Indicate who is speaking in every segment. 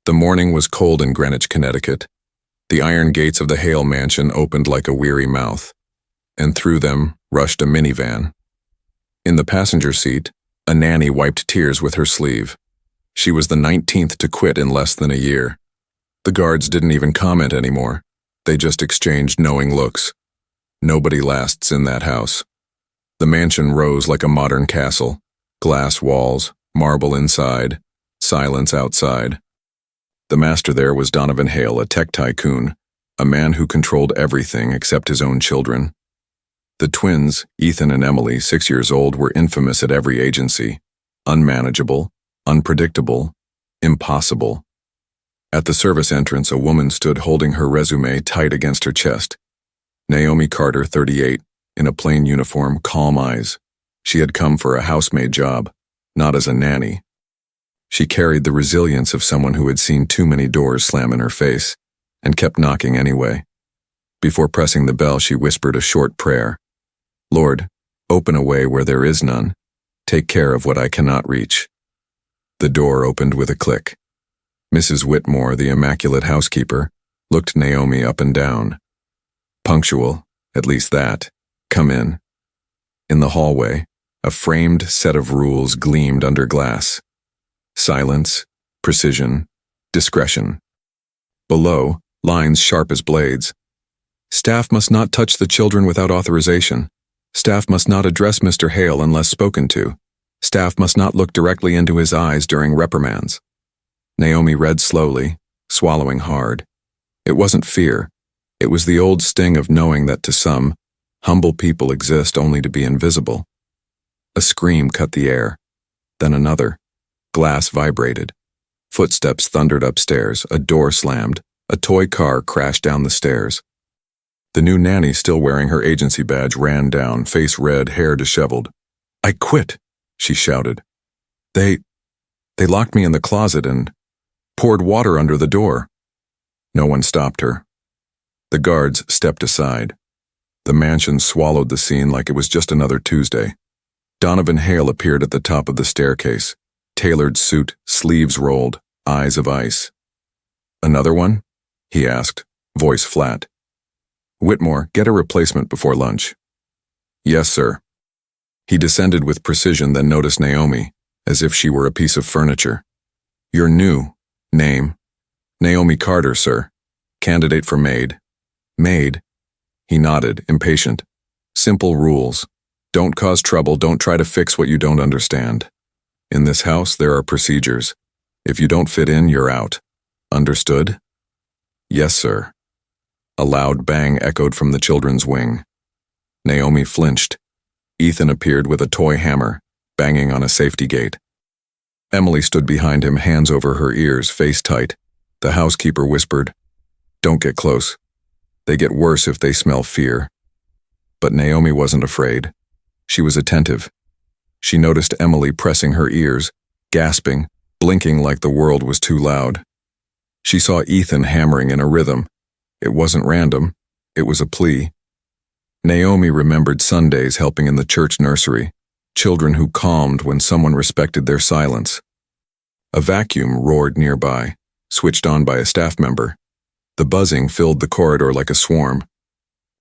Speaker 1: The morning was cold in Greenwich, Connecticut. The iron gates of the Hale mansion opened like a weary mouth, and through them rushed a minivan. In the passenger seat, a nanny wiped tears with her sleeve. She was the 19th to quit in less than a year. The guards didn't even comment anymore. They just exchanged knowing looks. Nobody lasts in that house. The mansion rose like a modern castle. Glass walls, marble inside, silence outside. The master there was Donovan Hale, a tech tycoon, a man who controlled everything except his own children. The twins, Ethan and Emily, 6 years old, were infamous at every agency. Unmanageable, unpredictable, impossible. At the service entrance, a woman stood holding her resume tight against her chest. Naomi Carter, 38, in a plain uniform, calm eyes. She had come for a housemaid job, not as a nanny. She carried the resilience of someone who had seen too many doors slam in her face, and kept knocking anyway. Before pressing the bell, she whispered a short prayer. Lord, open a way where there is none. Take care of what I cannot reach. The door opened with a click. Mrs. Whitmore, the immaculate housekeeper, looked Naomi up and down. Punctual, at least that. Come in. In the hallway, a framed set of rules gleamed under glass. Silence, precision, discretion. Below, lines sharp as blades. Staff must not touch the children without authorization. Staff must not address Mr. Hale unless spoken to. Staff must not look directly into his eyes during reprimands. Naomi read slowly, swallowing hard. It wasn't fear. It was the old sting of knowing that to some, humble people exist only to be invisible. A scream cut the air. Then another. Glass vibrated. Footsteps thundered upstairs, a door slammed, a toy car crashed down the stairs. The new nanny, still wearing her agency badge, ran down, face red, hair disheveled. I quit, she shouted. They locked me in the closet and poured water under the door. No one stopped her. The guards stepped aside. The mansion swallowed the scene like it was just another Tuesday. Donovan Hale appeared at the top of the staircase. Tailored suit, sleeves rolled, eyes of ice. Another one? He asked, voice flat. Whitmore, get a replacement before lunch. Yes, sir. He descended with precision, then noticed Naomi, as if she were a piece of furniture. You're new. Name? Naomi Carter, sir. Candidate for maid. Maid? He nodded, impatient. Simple rules. Don't cause trouble, don't try to fix what you don't understand. In this house, there are procedures. If you don't fit in, you're out. Understood? Yes, sir. A loud bang echoed from the children's wing. Naomi flinched. Ethan appeared with a toy hammer, banging on a safety gate. Emily stood behind him, hands over her ears, face tight. The housekeeper whispered, Don't get close. They get worse if they smell fear. But Naomi wasn't afraid. She was attentive. She noticed Emily pressing her ears, gasping, blinking like the world was too loud. She saw Ethan hammering in a rhythm. It wasn't random. It was a plea. Naomi remembered Sundays helping in the church nursery, children who calmed when someone respected their silence. A vacuum roared nearby, switched on by a staff member. The buzzing filled the corridor like a swarm.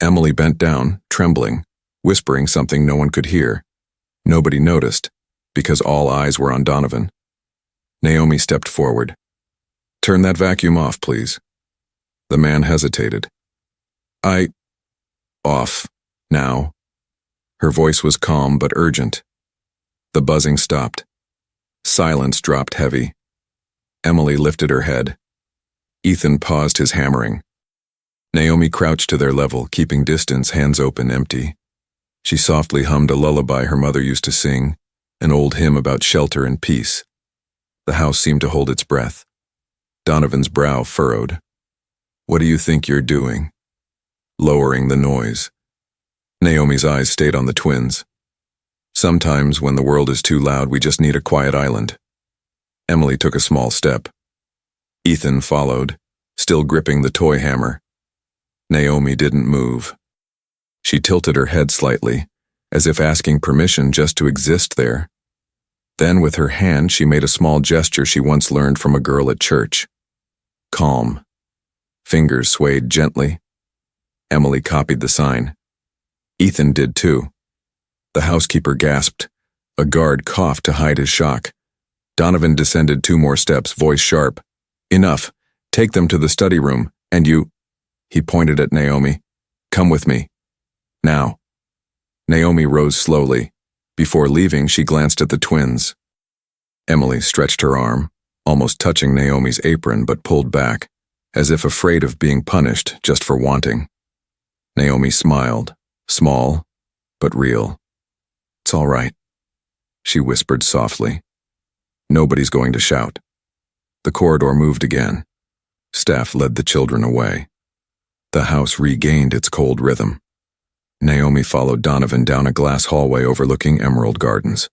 Speaker 1: Emily bent down, trembling, whispering something no one could hear. Nobody noticed, because all eyes were on Donovan. Naomi stepped forward. Turn that vacuum off, please. The man hesitated. Off. Now. Her voice was calm but urgent. The buzzing stopped. Silence dropped heavy. Emily lifted her head. Ethan paused his hammering. Naomi crouched to their level, keeping distance, hands open, empty. She softly hummed a lullaby her mother used to sing, an old hymn about shelter and peace. The house seemed to hold its breath. Donovan's brow furrowed. What do you think you're doing? Lowering the noise. Naomi's eyes stayed on the twins. Sometimes, when the world is too loud, we just need a quiet island. Emily took a small step. Ethan followed, still gripping the toy hammer. Naomi didn't move. She tilted her head slightly, as if asking permission just to exist there. Then, with her hand, she made a small gesture she once learned from a girl at church. Calm. Fingers swayed gently. Emily copied the sign. Ethan did too. The housekeeper gasped. A guard coughed to hide his shock. Donovan descended 2 more steps, voice sharp. Enough. Take them to the study room, and you— He pointed at Naomi. Come with me. Now. Naomi rose slowly. Before leaving, she glanced at the twins. Emily stretched her arm, almost touching Naomi's apron, but pulled back, as if afraid of being punished just for wanting. Naomi smiled, small, but real. It's all right, she whispered softly. Nobody's going to shout. The corridor moved again. Staff led the children away. The house regained its cold rhythm. Naomi followed Donovan down a glass hallway overlooking emerald gardens.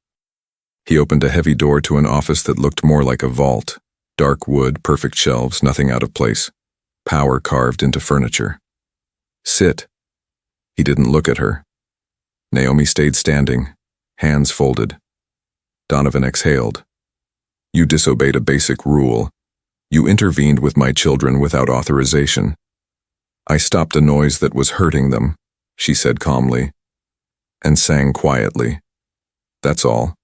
Speaker 1: He opened a heavy door to an office that looked more like a vault. Dark wood, perfect shelves, nothing out of place. Power carved into furniture. Sit. He didn't look at her. Naomi stayed standing, hands folded. Donovan exhaled. You disobeyed a basic rule. You intervened with my children without authorization. I stopped a noise that was hurting them, she said calmly, and sang quietly. That's all.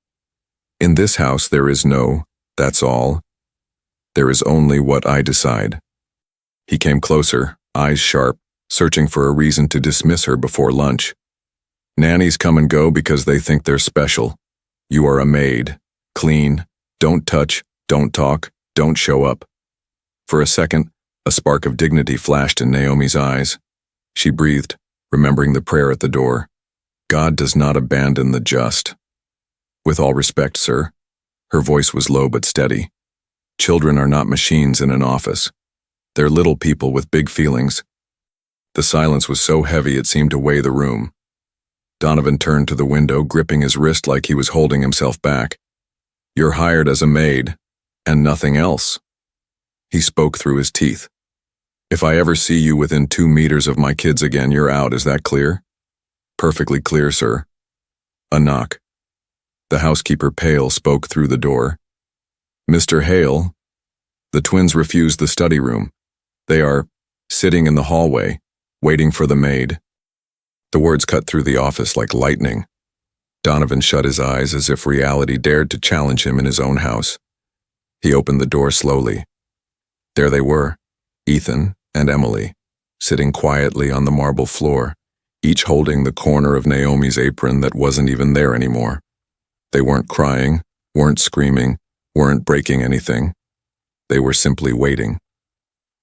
Speaker 1: In this house there is no, that's all. There is only what I decide. He came closer, eyes sharp, searching for a reason to dismiss her before lunch. Nannies come and go because they think they're special. You are a maid. Clean. Don't touch. Don't talk. Don't show up. For a second, a spark of dignity flashed in Naomi's eyes. She breathed, remembering the prayer at the door. God does not abandon the just. With all respect, sir. Her voice was low but steady. Children are not machines in an office. They're little people with big feelings. The silence was so heavy it seemed to weigh the room. Donovan turned to the window, gripping his wrist like he was holding himself back. You're hired as a maid, and nothing else. He spoke through his teeth. If I ever see you within 2 meters of my kids again, you're out, is that clear? Perfectly clear, sir. A knock. The housekeeper, pale, spoke through the door. Mr. Hale. The twins refused the study room. They are sitting in the hallway, waiting for the maid. The words cut through the office like lightning. Donovan shut his eyes as if reality dared to challenge him in his own house. He opened the door slowly. There they were, Ethan and Emily, sitting quietly on the marble floor, each holding the corner of Naomi's apron that wasn't even there anymore. They weren't crying, weren't screaming, weren't breaking anything. They were simply waiting.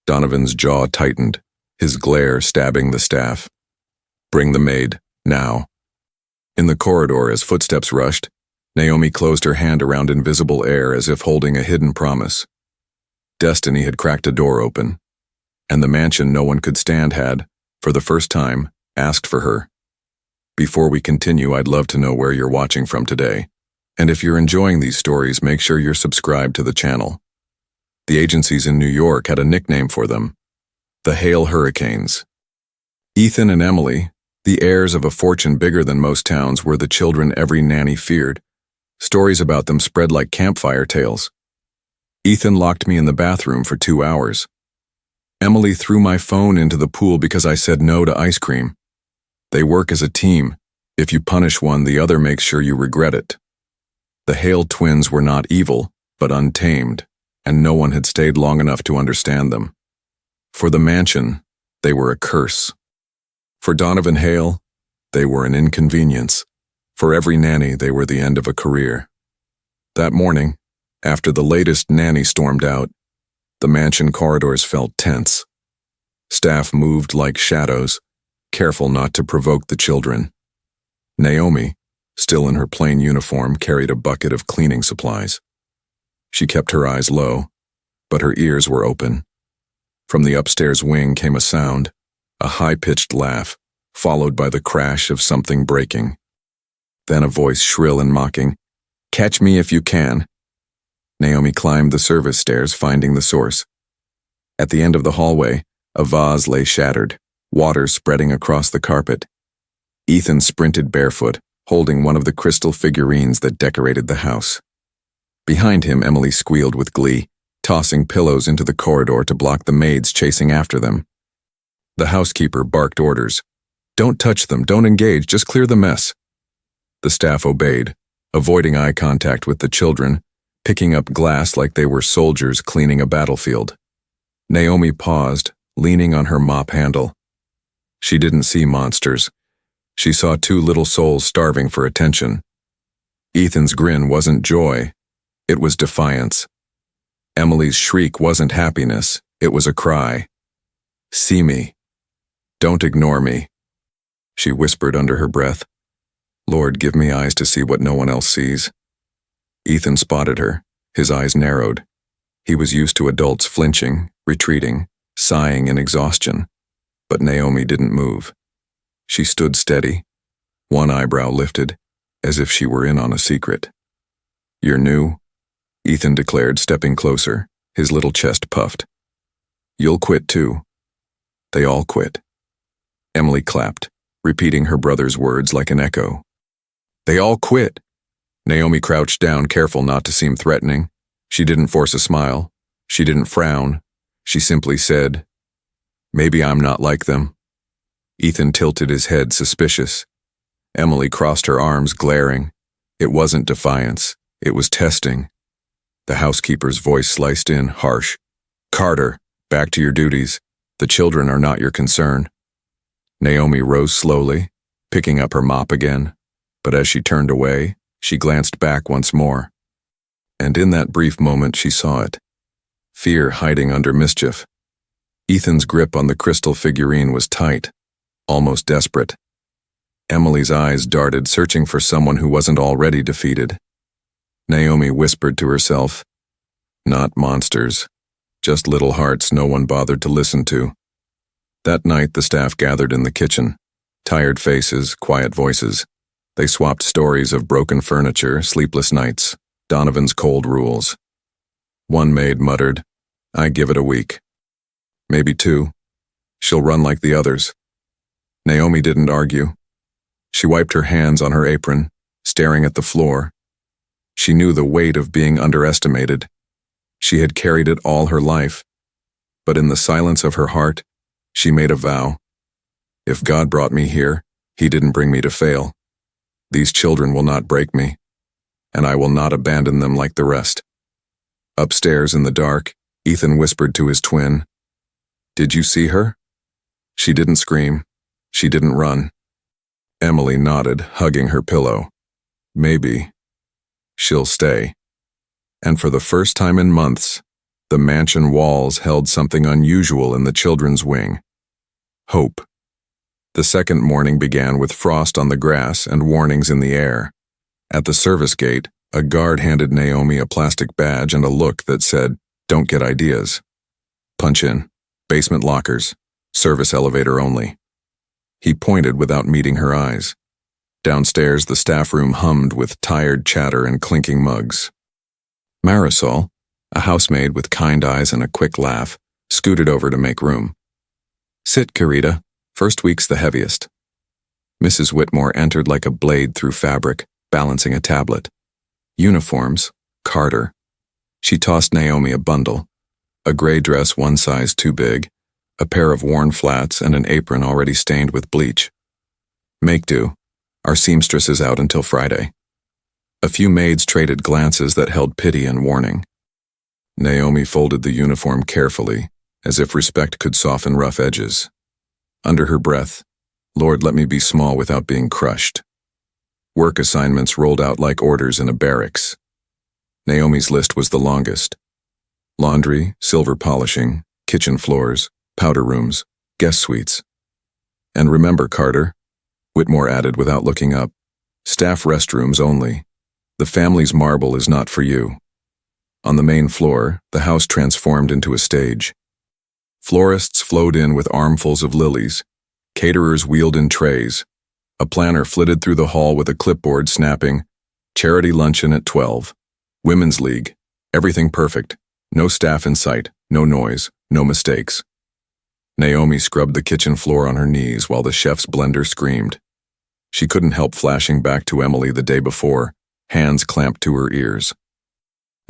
Speaker 1: Donovan's jaw tightened, his glare stabbing the staff. Bring the maid, now. In the corridor, as footsteps rushed, Naomi closed her hand around invisible air as if holding a hidden promise. Destiny had cracked a door open, and the mansion no one could stand had, for the first time, asked for her. Before we continue, I'd love to know where you're watching from today. And if you're enjoying these stories, make sure you're subscribed to the channel. The agencies in New York had a nickname for them, the Hale Hurricanes. Ethan and Emily, the heirs of a fortune bigger than most towns, were the children every nanny feared. Stories about them spread like campfire tales. Ethan locked me in the bathroom for 2 hours. Emily threw my phone into the pool because I said no to ice cream. They work as a team. If you punish one, the other makes sure you regret it. The Hale twins were not evil, but untamed, and no one had stayed long enough to understand them. For the mansion, they were a curse. For Donovan Hale, they were an inconvenience. For every nanny, they were the end of a career. That morning, after the latest nanny stormed out, the mansion corridors felt tense. Staff moved like shadows, careful not to provoke the children. Naomi, still in her plain uniform, carried a bucket of cleaning supplies. She kept her eyes low, but her ears were open. From the upstairs wing came a sound, a high-pitched laugh, followed by the crash of something breaking. Then a voice shrill and mocking, "Catch me if you can." Naomi climbed the service stairs, finding the source. At the end of the hallway, a vase lay shattered, water spreading across the carpet. Ethan sprinted barefoot, holding one of the crystal figurines that decorated the house. Behind him, Emily squealed with glee. tossing pillows into the corridor to block the maids chasing after them. The housekeeper barked orders. "Don't touch them, don't engage, just clear the mess." The staff obeyed, avoiding eye contact with the children, picking up glass like they were soldiers cleaning a battlefield. Naomi paused, leaning on her mop handle. She didn't see monsters. She saw two little souls starving for attention. Ethan's grin wasn't joy, it was defiance. Emily's shriek wasn't happiness, it was a cry. "See me. Don't ignore me." She whispered under her breath, "Lord, give me eyes to see what no one else sees." Ethan spotted her, his eyes narrowed. He was used to adults flinching, retreating, sighing in exhaustion. But Naomi didn't move. She stood steady, one eyebrow lifted, as if she were in on a secret. "You're new?" Ethan declared, stepping closer, his little chest puffed. "You'll quit too." They all quit. Emily clapped, repeating her brother's words like an echo. "They all quit." Naomi crouched down, careful not to seem threatening. She didn't force a smile. She didn't frown. She simply said, "Maybe I'm not like them." Ethan tilted his head, suspicious. Emily crossed her arms, glaring. It wasn't defiance. It was testing. The housekeeper's voice sliced in, harsh. "Carter, back to your duties. The children are not your concern." Naomi rose slowly, picking up her mop again, but as she turned away, she glanced back once more. And in that brief moment she saw it. Fear hiding under mischief. Ethan's grip on the crystal figurine was tight, almost desperate. Emily's eyes darted, searching for someone who wasn't already defeated. Naomi whispered to herself, "Not monsters, just little hearts no one bothered to listen to." That night the staff gathered in the kitchen. Tired faces, quiet voices. They swapped stories of broken furniture, sleepless nights, Donovan's cold rules. One maid muttered, "I give it a week. Maybe 2. She'll run like the others." Naomi didn't argue. She wiped her hands on her apron, staring at the floor. She knew the weight of being underestimated. She had carried it all her life. But in the silence of her heart, she made a vow. If God brought me here, He didn't bring me to fail. These children will not break me, and I will not abandon them like the rest. Upstairs in the dark, Ethan whispered to his twin, "Did you see her?" She didn't scream. She didn't run. Emily nodded, hugging her pillow. "Maybe. She'll stay." And for the first time in months, the mansion walls held something unusual in the children's wing. Hope. The second morning began with frost on the grass and warnings in the air. At the service gate, a guard handed Naomi a plastic badge and a look that said, "Don't get ideas." "Punch in. Basement lockers. Service elevator only." He pointed without meeting her eyes. Downstairs, the staff room hummed with tired chatter and clinking mugs. Marisol, a housemaid with kind eyes and a quick laugh, scooted over to make room. "Sit, Carita. First week's the heaviest." Mrs. Whitmore entered like a blade through fabric, balancing a tablet. Uniforms, Carter. She tossed Naomi a bundle. A gray dress 1 size too big, a pair of worn flats, and an apron already stained with bleach. "Make do. Our seamstress is out until Friday." A few maids traded glances that held pity and warning. Naomi folded the uniform carefully, as if respect could soften rough edges. Under her breath, "Lord, let me be small without being crushed." Work assignments rolled out like orders in a barracks. Naomi's list was the longest. Laundry, silver polishing, kitchen floors, powder rooms, guest suites. "And remember, Carter," Whitmore added without looking up, "staff restrooms only. The family's marble is not for you." On the main floor, the house transformed into a stage. Florists flowed in with armfuls of lilies. Caterers wheeled in trays. A planner flitted through the hall with a clipboard snapping, "Charity luncheon at 12. Women's League. Everything perfect. No staff in sight. No noise. No mistakes." Naomi scrubbed the kitchen floor on her knees while the chef's blender screamed. She couldn't help flashing back to Emily the day before, hands clamped to her ears.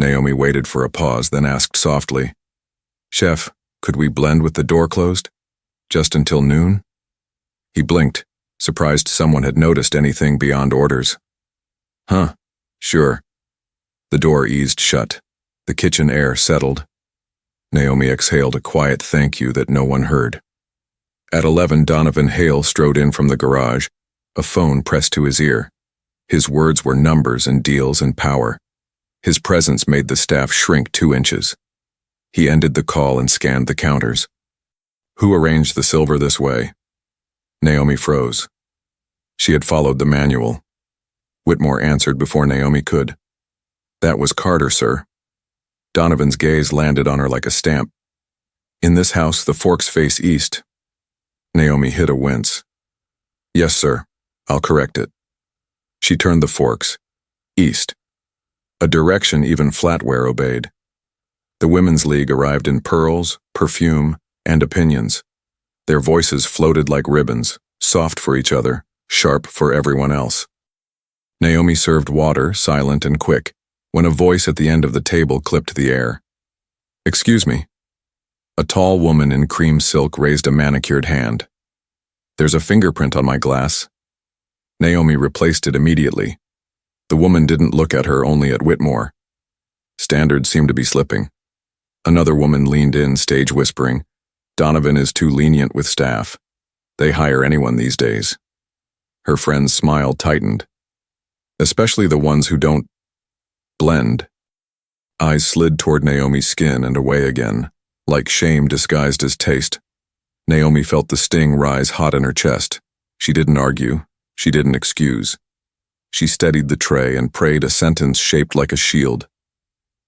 Speaker 1: Naomi waited for a pause, then asked softly, "Chef, could we blend with the door closed? Just until noon?" He blinked, surprised someone had noticed anything beyond orders. "Huh, sure." The door eased shut. The kitchen air settled. Naomi exhaled a quiet thank you that no one heard. At 11, Donovan Hale strode in from the garage, a phone pressed to his ear. His words were numbers and deals and power. His presence made the staff shrink 2 inches. He ended the call and scanned the counters. "Who arranged the silver this way?" Naomi froze. She had followed the manual. Whitmore answered before Naomi could. "That was Carter, sir." Donovan's gaze landed on her like a stamp. "In this house, the forks face east." Naomi hid a wince. "Yes, sir. I'll correct it." She turned the forks. East. A direction even flatware obeyed. The Women's League arrived in pearls, perfume, and opinions. Their voices floated like ribbons, soft for each other, sharp for everyone else. Naomi served water, silent and quick, when a voice at the end of the table clipped the air. "Excuse me." A tall woman in cream silk raised a manicured hand. "There's a fingerprint on my glass." Naomi replaced it immediately. The woman didn't look at her, only at Whitmore. Standards seemed to be slipping. Another woman leaned in, stage whispering, "Donovan is too lenient with staff. They hire anyone these days." Her friend's smile tightened. "Especially the ones who don't blend." Eyes slid toward Naomi's skin and away again, like shame disguised as taste. Naomi felt the sting rise hot in her chest. She didn't argue. She didn't excuse. She steadied the tray and prayed a sentence shaped like a shield.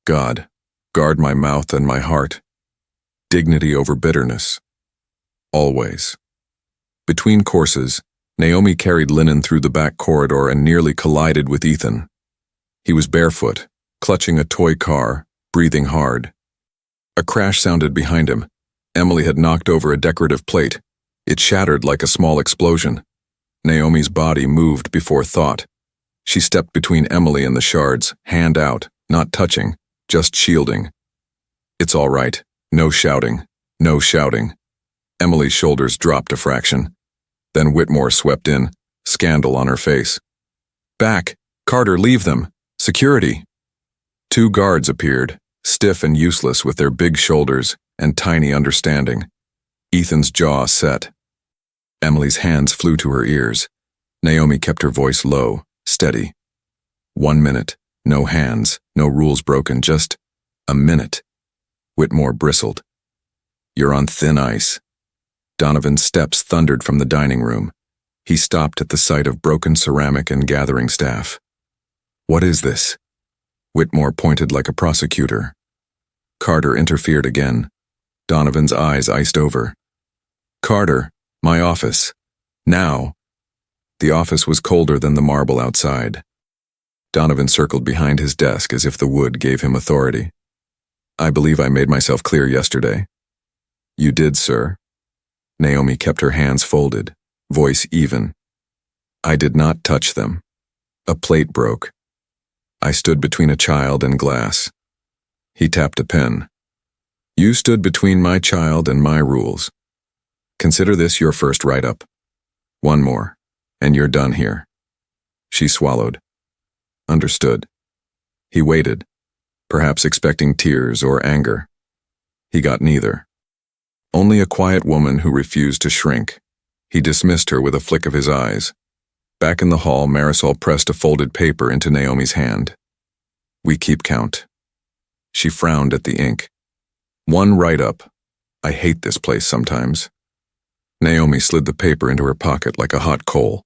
Speaker 1: "God, guard my mouth and my heart. Dignity over bitterness. Always." Between courses, Naomi carried linen through the back corridor and nearly collided with Ethan. He was barefoot, clutching a toy car, breathing hard. A crash sounded behind him. Emily had knocked over a decorative plate. It shattered like a small explosion. Naomi's body moved before thought. She stepped between Emily and the shards, hand out, not touching, just shielding. "It's all right. No shouting. No shouting." Emily's shoulders dropped a fraction. Then Whitmore swept in, scandal on her face. "Back! Carter, leave them! Security!" 2 guards appeared, stiff and useless with their big shoulders and tiny understanding. Ethan's jaw set. Emily's hands flew to her ears. Naomi kept her voice low, steady. 1 minute, no hands, no rules broken, just a minute. Whitmore bristled. "You're on thin ice." Donovan's steps thundered from the dining room. He stopped at the sight of broken ceramic and gathering staff. "What is this?" Whitmore pointed like a prosecutor. Carter interfered again. Donovan's eyes iced over. "Carter, my office. Now." The office was colder than the marble outside. Donovan circled behind his desk as if the wood gave him authority. "I believe I made myself clear yesterday." "You did, sir." Naomi kept her hands folded, voice even. "I did not touch them. A plate broke. I stood between a child and glass." He tapped a pen. "You stood between my child and my rules. Consider this your first write-up. 1 more, and you're done here." She swallowed. Understood. He waited, perhaps expecting tears or anger. He got neither. Only a quiet woman who refused to shrink. He dismissed her with a flick of his eyes. Back in the hall, Marisol pressed a folded paper into Naomi's hand. "We keep count." She frowned at the ink. "1 write-up. I hate this place sometimes." Naomi slid the paper into her pocket like a hot coal.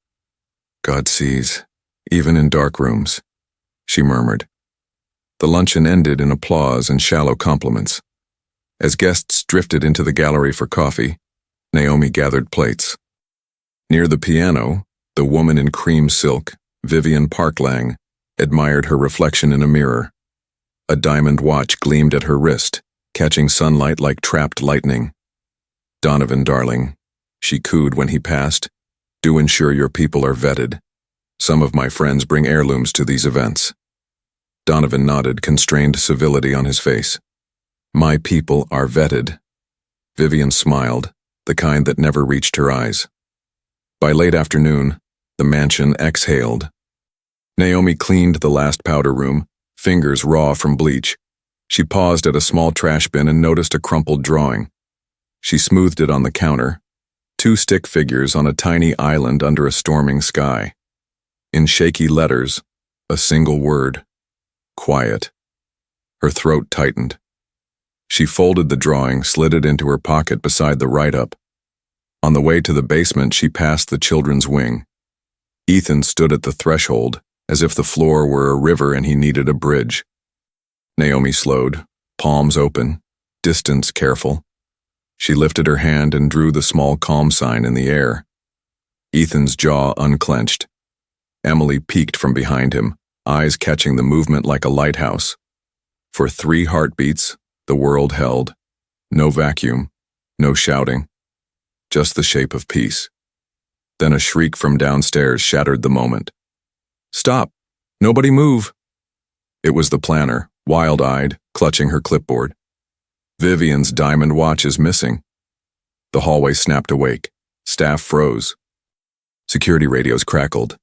Speaker 1: "God sees, even in dark rooms," she murmured. The luncheon ended in applause and shallow compliments. As guests drifted into the gallery for coffee, Naomi gathered plates. Near the piano, the woman in cream silk, Vivian Parklang, admired her reflection in a mirror. A diamond watch gleamed at her wrist, catching sunlight like trapped lightning. "Donovan, darling," she cooed when he passed, "do ensure your people are vetted. Some of my friends bring heirlooms to these events." Donovan nodded, constrained civility on his face. My people are vetted. Vivian smiled, the kind that never reached her eyes. By late afternoon, the mansion exhaled. Naomi cleaned the last powder room, fingers raw from bleach. She paused at a small trash bin and noticed a crumpled drawing. She smoothed it on the counter, two stick figures on a tiny island under a storming sky. In shaky letters, a single word: quiet. Her throat tightened. She folded the drawing, slid it into her pocket beside the write-up. On the way to the basement, she passed the children's wing. Ethan stood at the threshold, as if the floor were a river and he needed a bridge. Naomi slowed, palms open, distance careful. She lifted her hand and drew the small calm sign in the air. Ethan's jaw unclenched. Emily peeked from behind him, eyes catching the movement like a lighthouse. For 3 heartbeats, the world held. No vacuum, no shouting, just the shape of peace. Then a shriek from downstairs shattered the moment. Stop! Nobody move! It was the planner, wild-eyed, clutching her clipboard. Vivian's diamond watch is missing. The hallway snapped awake. Staff froze. Security radios crackled.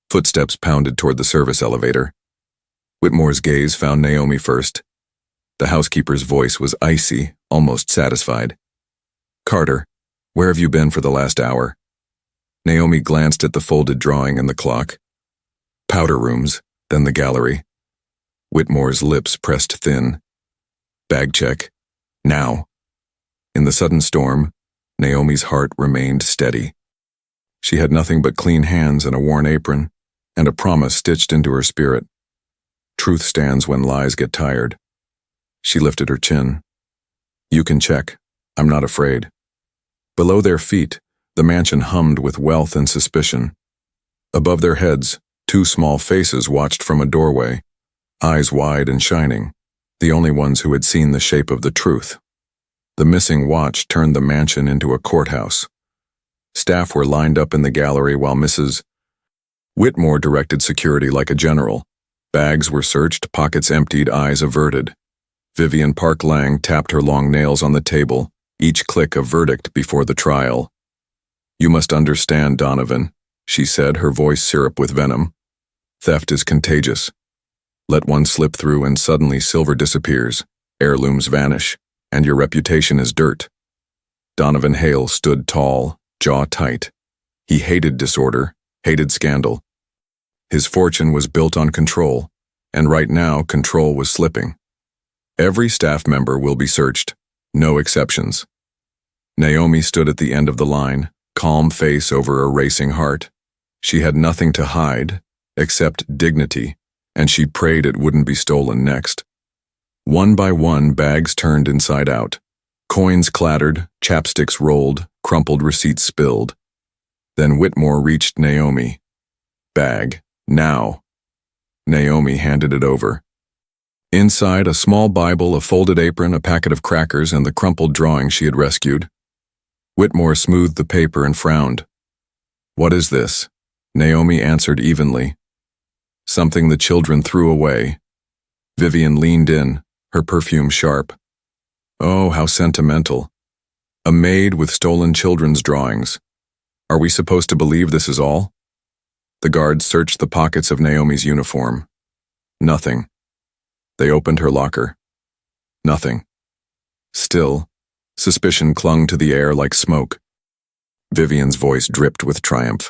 Speaker 1: Footsteps pounded toward the service elevator. Whitmore's gaze found Naomi first. The housekeeper's voice was icy, almost satisfied. Carter, where have you been for the last hour? Naomi glanced at the folded drawing and the clock. Powder rooms, then the gallery. Whitmore's lips pressed thin. Bag check. Now. In the sudden storm, Naomi's heart remained steady. She had nothing but clean hands and a worn apron, and a promise stitched into her spirit. Truth stands when lies get tired. She lifted her chin. You can check. I'm not afraid. Below their feet, the mansion hummed with wealth and suspicion. Above their heads, 2 small faces watched from a doorway, eyes wide and shining, the only ones who had seen the shape of the truth. The missing watch turned the mansion into a courthouse. Staff were lined up in the gallery while Mrs. Whitmore directed security like a general. Bags were searched, pockets emptied, eyes averted. Vivian Park Lang tapped her long nails on the table, each click a verdict before the trial. You must understand, Donovan, she said, her voice syrup with venom. Theft is contagious. Let one slip through and suddenly silver disappears, heirlooms vanish, and your reputation is dirt. Donovan Hale stood tall, jaw tight. He hated disorder, hated scandal. His fortune was built on control, and right now control was slipping. Every staff member will be searched, no exceptions. Naomi stood at the end of the line, calm face over a racing heart. She had nothing to hide, except dignity, and she prayed it wouldn't be stolen next. One by one, bags turned inside out. Coins clattered, chapsticks rolled, crumpled receipts spilled. Then Whitmore reached Naomi. Bag, now. Naomi handed it over. Inside, a small Bible, a folded apron, a packet of crackers, and the crumpled drawing she had rescued. Whitmore smoothed the paper and frowned. What is this? Naomi answered evenly. Something the children threw away. Vivian leaned in, her perfume sharp. Oh, how sentimental. A maid with stolen children's drawings. Are we supposed to believe this is all? The guards searched the pockets of Naomi's uniform. Nothing. They opened her locker. Nothing. Still, suspicion clung to the air like smoke. Vivian's voice dripped with triumph.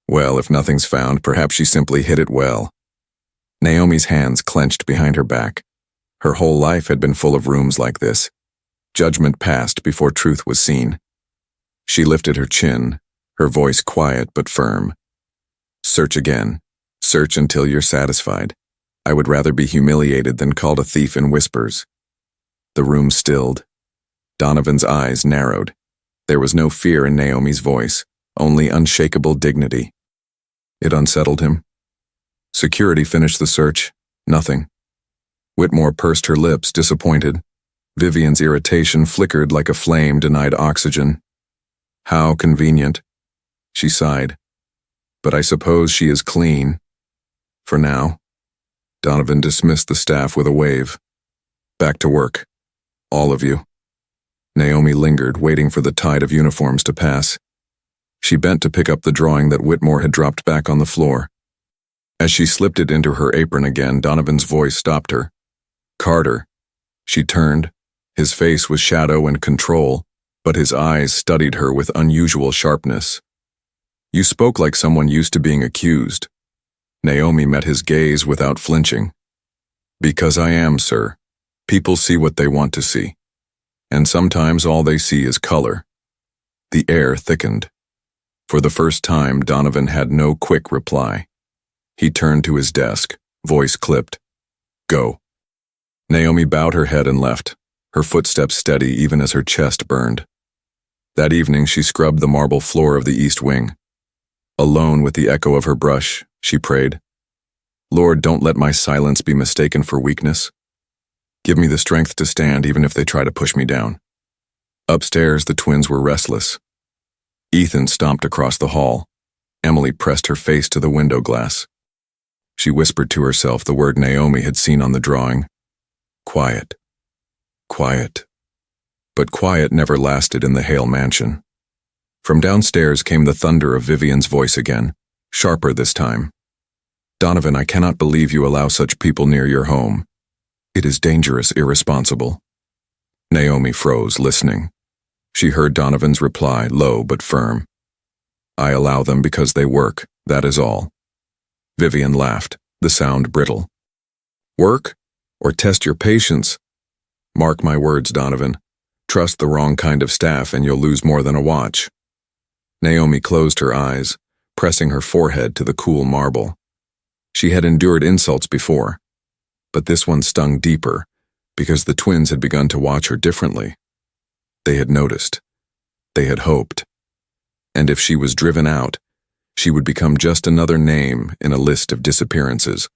Speaker 1: Well, if nothing's found, perhaps she simply hid it well. Naomi's hands clenched behind her back. Her whole life had been full of rooms like this. Judgment passed before truth was seen. She lifted her chin, her voice quiet but firm. Search again. Search until you're satisfied. I would rather be humiliated than called a thief in whispers. The room stilled. Donovan's eyes narrowed. There was no fear in Naomi's voice, only unshakable dignity. It unsettled him. Security finished the search. Nothing. Whitmore pursed her lips, disappointed. Vivian's irritation flickered like a flame denied oxygen. How convenient. She sighed. But I suppose she is clean. For now. Donovan dismissed the staff with a wave. Back to work. All of you. Naomi lingered, waiting for the tide of uniforms to pass. She bent to pick up the drawing that Whitmore had dropped back on the floor. As she slipped it into her apron again, Donovan's voice stopped her. Carter. She turned. His face was shadow and control, but his eyes studied her with unusual sharpness. You spoke like someone used to being accused. Naomi met his gaze without flinching. Because I am, sir. People see what they want to see. And sometimes all they see is color. The air thickened. For the first time, Donovan had no quick reply. He turned to his desk, voice clipped. Go. Naomi bowed her head and left, her footsteps steady even as her chest burned. That evening she scrubbed the marble floor of the East Wing. Alone with the echo of her brush, she prayed, Lord, don't let my silence be mistaken for weakness. Give me the strength to stand even if they try to push me down. Upstairs, the twins were restless. Ethan stomped across the hall. Emily pressed her face to the window glass. She whispered to herself the word Naomi had seen on the drawing. Quiet. Quiet. But quiet never lasted in the Hale mansion. From downstairs came the thunder of Vivian's voice again, sharper this time. Donovan, I cannot believe you allow such people near your home. It is dangerous, irresponsible. Naomi froze, listening. She heard Donovan's reply, low but firm. I allow them because they work, that is all. Vivian laughed, the sound brittle. Work? Or test your patience? Mark my words, Donovan. Trust the wrong kind of staff and you'll lose more than a watch. Naomi closed her eyes, pressing her forehead to the cool marble. She had endured insults before, but this one stung deeper because the twins had begun to watch her differently. They had noticed. They had hoped. And if she was driven out, she would become just another name in a list of disappearances.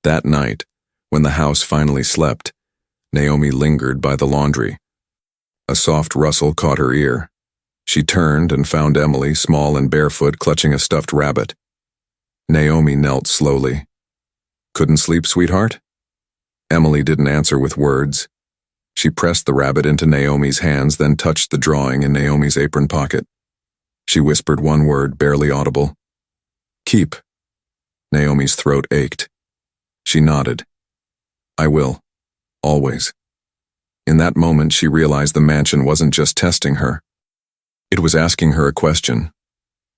Speaker 1: That night, when the house finally slept, Naomi lingered by the laundry. A soft rustle caught her ear. She turned and found Emily, small and barefoot, clutching a stuffed rabbit. Naomi knelt slowly. Couldn't sleep, sweetheart? Emily didn't answer with words. She pressed the rabbit into Naomi's hands, then touched the drawing in Naomi's apron pocket. She whispered one word, barely audible. Keep. Naomi's throat ached. She nodded. I will. Always. In that moment, she realized the mansion wasn't just testing her. It was asking her a question.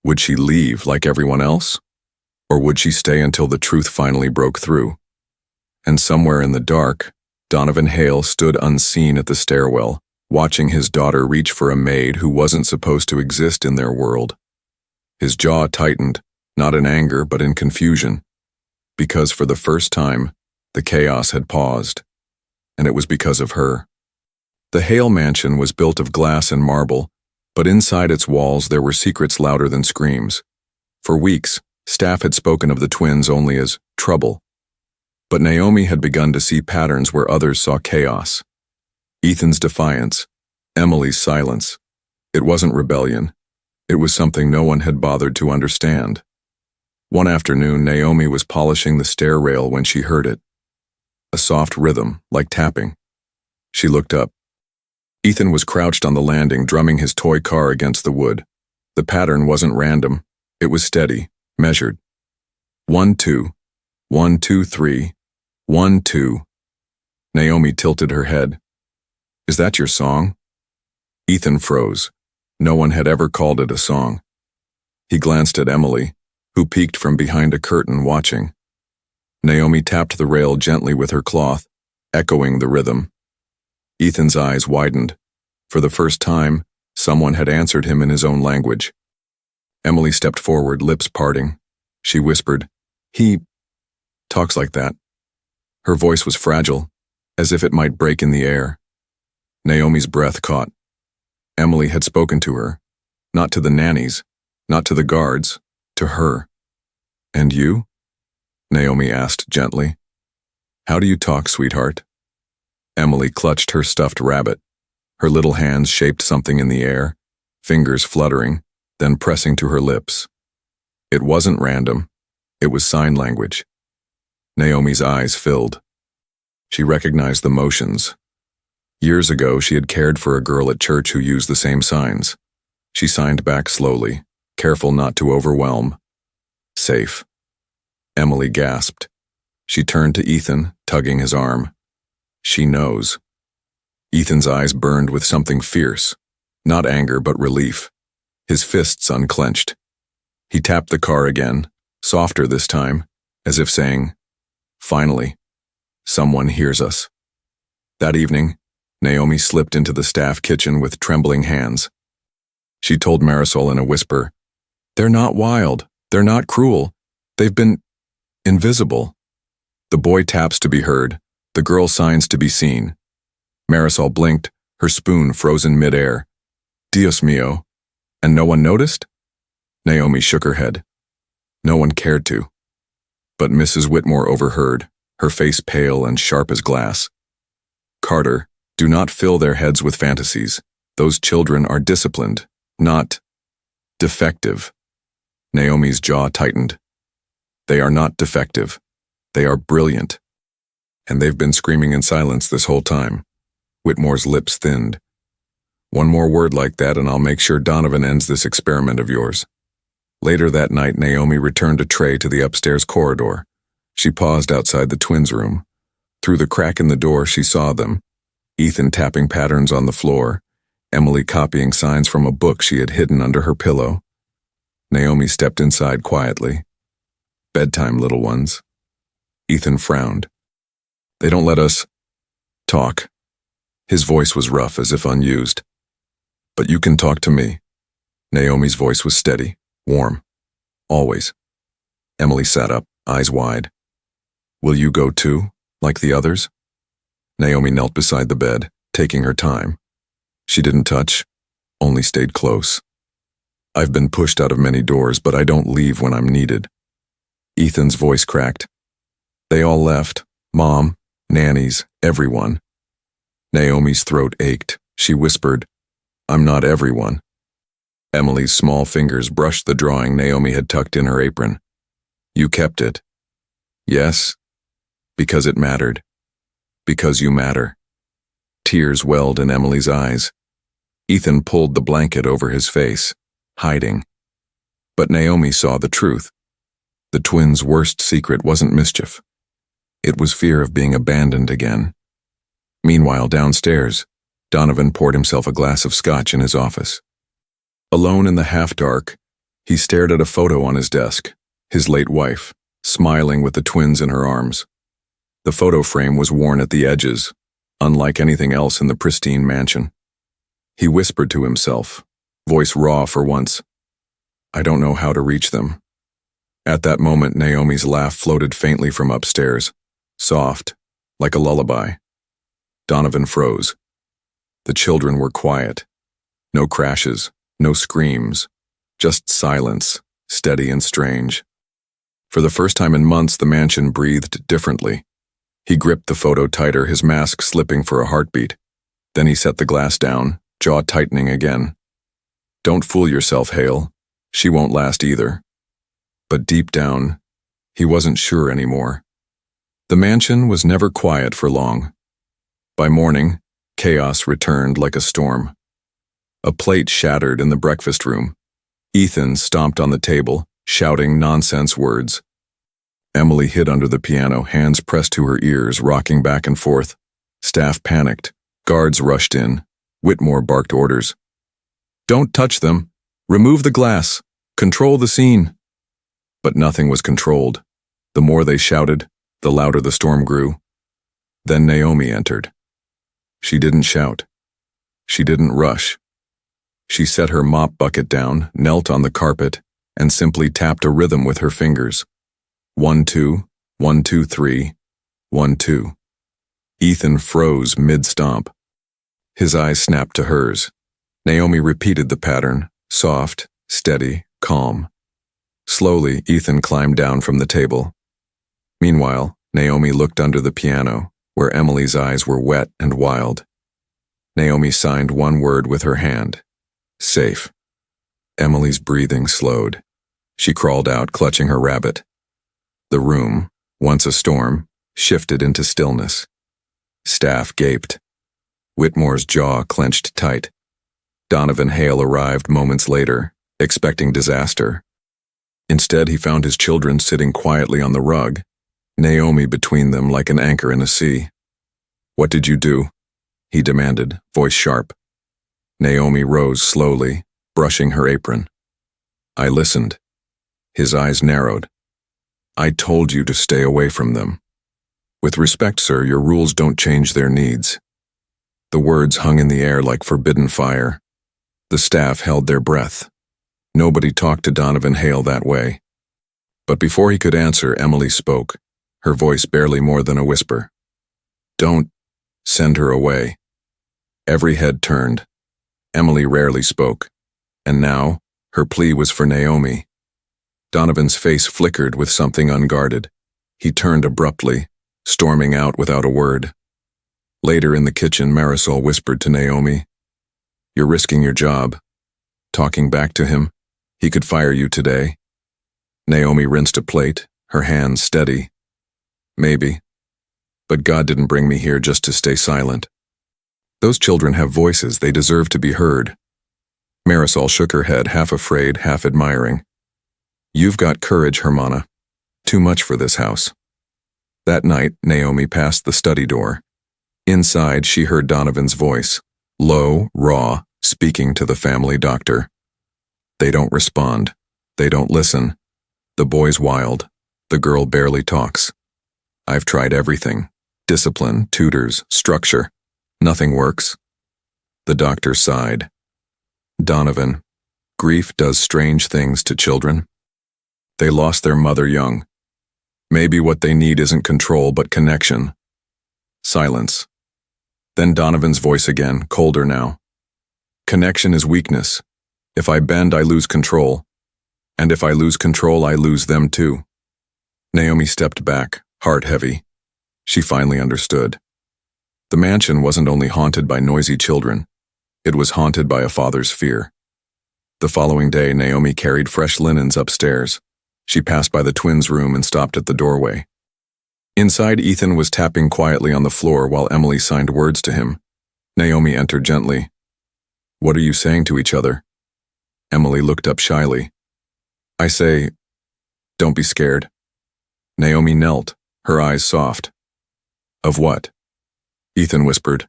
Speaker 1: Would she leave like everyone else? Or would she stay until the truth finally broke through? And somewhere in the dark, Donovan Hale stood unseen at the stairwell, watching his daughter reach for a maid who wasn't supposed to exist in their world. His jaw tightened, not in anger but in confusion, because for the first time, the chaos had paused, and it was because of her. The Hale mansion was built of glass and marble, but inside its walls there were secrets louder than screams. For weeks, staff had spoken of the twins only as trouble. But Naomi had begun to see patterns where others saw chaos. Ethan's defiance, Emily's silence. It wasn't rebellion. It was something no one had bothered to understand. One afternoon, Naomi was polishing the stair rail when she heard it. A soft rhythm, like tapping. She looked up. Ethan was crouched on the landing, drumming his toy car against the wood. The pattern wasn't random. It was steady, measured. 1, 2, 1, 2, 3, 1, 2. Naomi tilted her head. Is that your song? Ethan froze. No one had ever called it a song. He glanced at Emily, who peeked from behind a curtain watching. Naomi tapped the rail gently with her cloth, echoing the rhythm. Ethan's eyes widened. For the first time, someone had answered him in his own language. Emily stepped forward, lips parting. She whispered, He talks like that. Her voice was fragile, as if it might break in the air. Naomi's breath caught. Emily had spoken to her, not to the nannies, not to the guards, to her. And you? Naomi asked gently. How do you talk, sweetheart? Emily clutched her stuffed rabbit. Her little hands shaped something in the air, fingers fluttering, then pressing to her lips. It wasn't random. It was sign language. Naomi's eyes filled. She recognized the motions. Years ago, she had cared for a girl at church who used the same signs. She signed back slowly, careful not to overwhelm. Safe. Emily gasped. She turned to Ethan, tugging his arm. She knows. Ethan's eyes burned with something fierce. Not anger, but relief. His fists unclenched. He tapped the car again, softer this time, as if saying, "Finally, someone hears us." That evening, Naomi slipped into the staff kitchen with trembling hands. She told Marisol in a whisper, "They're not wild. They're not cruel. They've been invisible." The boy taps to be heard, the girl signs to be seen. Marisol blinked, her spoon frozen mid-air. Dios mío. And no one noticed? Naomi shook her head. No one cared to. But Mrs. Whitmore overheard, her face pale and sharp as glass. "Carter, do not fill their heads with fantasies. Those children are disciplined, not defective." Naomi's jaw tightened. They are not defective. They are brilliant. And they've been screaming in silence this whole time. Whitmore's lips thinned. "One more word like that and I'll make sure Donovan ends this experiment of yours." Later that night, Naomi returned a tray to the upstairs corridor. She paused outside the twins' room. Through the crack in the door, she saw them. Ethan tapping patterns on the floor, Emily copying signs from a book she had hidden under her pillow. Naomi stepped inside quietly. "Bedtime, little ones." Ethan frowned. "They don't let us talk." His voice was rough, as if unused. "But you can talk to me." Naomi's voice was steady, warm. "Always." Emily sat up, eyes wide. "Will you go too, like the others?" Naomi knelt beside the bed, taking her time. She didn't touch, only stayed close. "I've been pushed out of many doors, but I don't leave when I'm needed." Ethan's voice cracked. "They all left. Mom, nannies, everyone." Naomi's throat ached. She whispered, "I'm not everyone." Emily's small fingers brushed the drawing Naomi had tucked in her apron. "You kept it." "Yes, because it mattered. Because you matter." Tears welled in Emily's eyes. Ethan pulled the blanket over his face, hiding. But Naomi saw the truth. The twins' worst secret wasn't mischief. It was fear of being abandoned again. Meanwhile, downstairs, Donovan poured himself a glass of scotch in his office. Alone in the half-dark, he stared at a photo on his desk, his late wife, smiling with the twins in her arms. The photo frame was worn at the edges, unlike anything else in the pristine mansion. He whispered to himself, voice raw for once, "I don't know how to reach them." At that moment, Naomi's laugh floated faintly from upstairs, soft, like a lullaby. Donovan froze. The children were quiet. No crashes, no screams, just silence, steady and strange. For the first time in months, the mansion breathed differently. He gripped the photo tighter, his mask slipping for a heartbeat. Then he set the glass down, jaw tightening again. "Don't fool yourself, Hale. She won't last either." But deep down, he wasn't sure anymore. The mansion was never quiet for long. By morning, chaos returned like a storm. A plate shattered in the breakfast room. Ethan stomped on the table, shouting nonsense words. Emily hid under the piano, hands pressed to her ears, rocking back and forth. Staff panicked. Guards rushed in. Whitmore barked orders. "Don't touch them. Remove the glass. Control the scene." But nothing was controlled. The more they shouted, the louder the storm grew. Then Naomi entered. She didn't shout. She didn't rush. She set her mop bucket down, knelt on the carpet, and simply tapped a rhythm with her fingers. 1, 2, 1, 2, 3, 1, 2. Ethan froze mid-stomp. His eyes snapped to hers. Naomi repeated the pattern, soft, steady, calm. Slowly, Ethan climbed down from the table. Meanwhile, Naomi looked under the piano, where Emily's eyes were wet and wild. Naomi signed one word with her hand. Safe. Emily's breathing slowed. She crawled out, clutching her rabbit. The room, once a storm, shifted into stillness. Staff gaped. Whitmore's jaw clenched tight. Donovan Hale arrived moments later, expecting disaster. Instead, he found his children sitting quietly on the rug, Naomi between them like an anchor in a sea. "What did you do?" he demanded, voice sharp. Naomi rose slowly, brushing her apron. "I listened." His eyes narrowed. "I told you to stay away from them. With respect, sir, your rules don't change their needs." The words hung in the air like forbidden fire. The staff held their breath. Nobody talked to Donovan Hale that way. But before he could answer, Emily spoke, her voice barely more than a whisper. "Don't send her away." Every head turned. Emily rarely spoke, and now her plea was for Naomi. Donovan's face flickered with something unguarded. He turned abruptly, storming out without a word. Later in the kitchen, Marisol whispered to Naomi, "You're risking your job." Talking back to him, "He could fire you today." Naomi rinsed a plate, her hands steady. "Maybe. But God didn't bring me here just to stay silent. Those children have voices, they deserve to be heard." Marisol shook her head, half afraid, half admiring. "You've got courage, Hermana. Too much for this house." That night, Naomi passed the study door. Inside, she heard Donovan's voice, low, raw, speaking to the family doctor. "They don't respond. They don't listen. The boy's wild. The girl barely talks. I've tried everything. Discipline, tutors, structure. Nothing works." The doctor sighed. "Donovan, grief does strange things to children. They lost their mother young. Maybe what they need isn't control but connection." Silence. Then Donovan's voice again, colder now. "Connection is weakness. If I bend, I lose control. And if I lose control, I lose them too." Naomi stepped back, heart heavy. She finally understood. The mansion wasn't only haunted by noisy children. It was haunted by a father's fear. The following day, Naomi carried fresh linens upstairs. She passed by the twins' room and stopped at the doorway. Inside, Ethan was tapping quietly on the floor while Emily signed words to him. Naomi entered gently. "What are you saying to each other?" Emily looked up shyly. "I say, don't be scared." Naomi knelt, her eyes soft. "Of what?" Ethan whispered.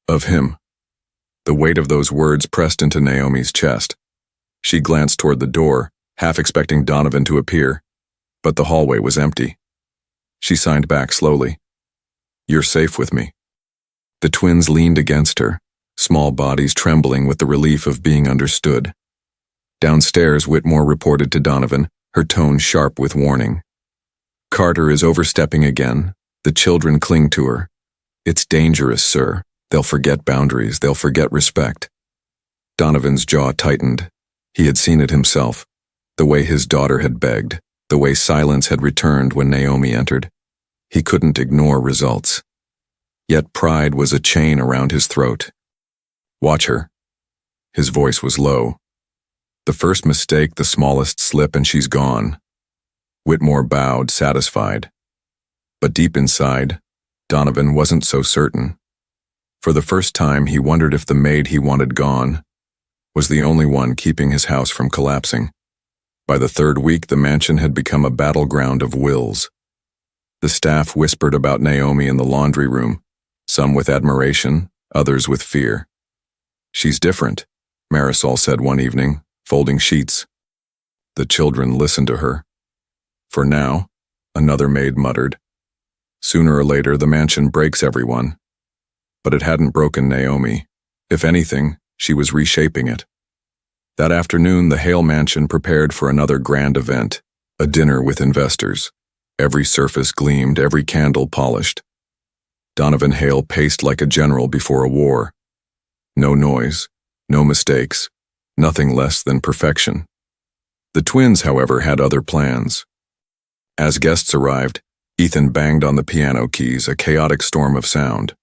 Speaker 1: "Of him." The weight of those words pressed into Naomi's chest. She glanced toward the door, half expecting Donovan to appear, but the hallway was empty. She signed back slowly. "You're safe with me." The twins leaned against her, small bodies trembling with the relief of being understood. Downstairs, Whitmore reported to Donovan, her tone sharp with warning. "Carter is overstepping again. The children cling to her. It's dangerous, sir. They'll forget boundaries. They'll forget respect." Donovan's jaw tightened. He had seen it himself. The way his daughter had begged. The way silence had returned when Naomi entered. He couldn't ignore results. Yet pride was a chain around his throat. "Watch her." His voice was low. "The first mistake, the smallest slip, and she's gone." Whitmore bowed, satisfied. But deep inside, Donovan wasn't so certain. For the first time, he wondered if the maid he wanted gone was the only one keeping his house from collapsing. By the third week, the mansion had become a battleground of wills. The staff whispered about Naomi in the laundry room, some with admiration, others with fear. "She's different," Marisol said one evening, folding sheets. The children listened to her. "For now," another maid muttered. "Sooner or later, the mansion breaks everyone." But it hadn't broken Naomi. If anything, she was reshaping it. That afternoon, the Hale mansion prepared for another grand event, a dinner with investors. Every surface gleamed, every candle polished. Donovan Hale paced like a general before a war. No noise, no mistakes, nothing less than perfection. The twins, however, had other plans. As guests arrived, Ethan banged on the piano keys, a chaotic storm of sound.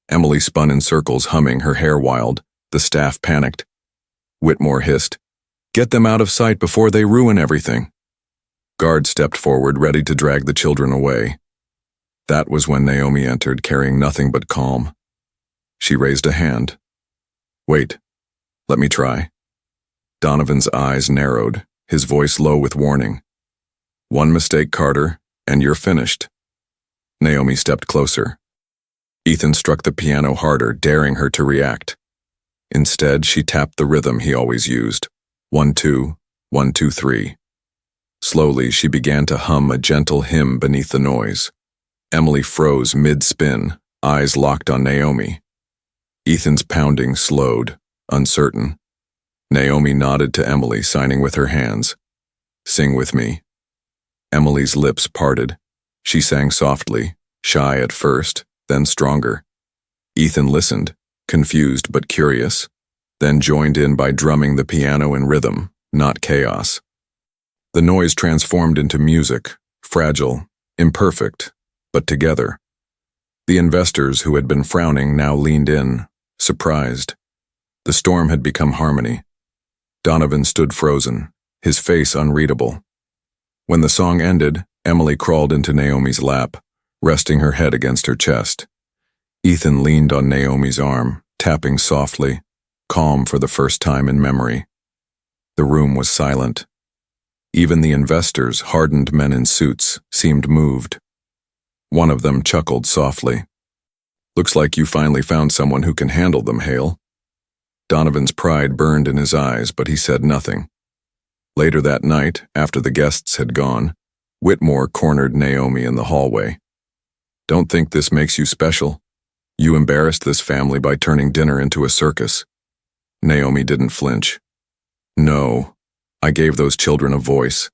Speaker 1: Emily spun in circles, humming, her hair wild. The staff panicked. Whitmore hissed, "Get them out of sight before they ruin everything." Guard stepped forward, ready to drag the children away. That was when Naomi entered, carrying nothing but calm. She raised a hand. Wait, let me try. Donovan's eyes narrowed, his voice low with warning. One mistake, Carter, and you're finished. Naomi stepped closer. Ethan struck the piano harder, daring her to react. Instead, she tapped the rhythm he always used. 1, 2, 1, 2, 3. Slowly, she began to hum a gentle hymn beneath the noise. Emily froze mid-spin, eyes locked on Naomi. Ethan's pounding slowed, uncertain. Naomi nodded to Emily, signing with her hands. Sing with me. Emily's lips parted. She sang softly, shy at first, then stronger. Ethan listened, confused but curious, then joined in by drumming the piano in rhythm, not chaos. The noise transformed into music, fragile, imperfect, but together. The investors who had been frowning now leaned in, surprised. The storm had become harmony. Donovan stood frozen, his face unreadable. When the song ended, Emily crawled into Naomi's lap, resting her head against her chest. Ethan leaned on Naomi's arm, tapping softly, calm for the first time in memory. The room was silent. Even the investors, hardened men in suits, seemed moved. One of them chuckled softly. Looks like you finally found someone who can handle them, Hale. Donovan's pride burned in his eyes, but he said nothing. Later that night, after the guests had gone, Whitmore cornered Naomi in the hallway. Don't think this makes you special. You embarrassed this family by turning dinner into a circus. Naomi didn't flinch. No, I gave those children a voice.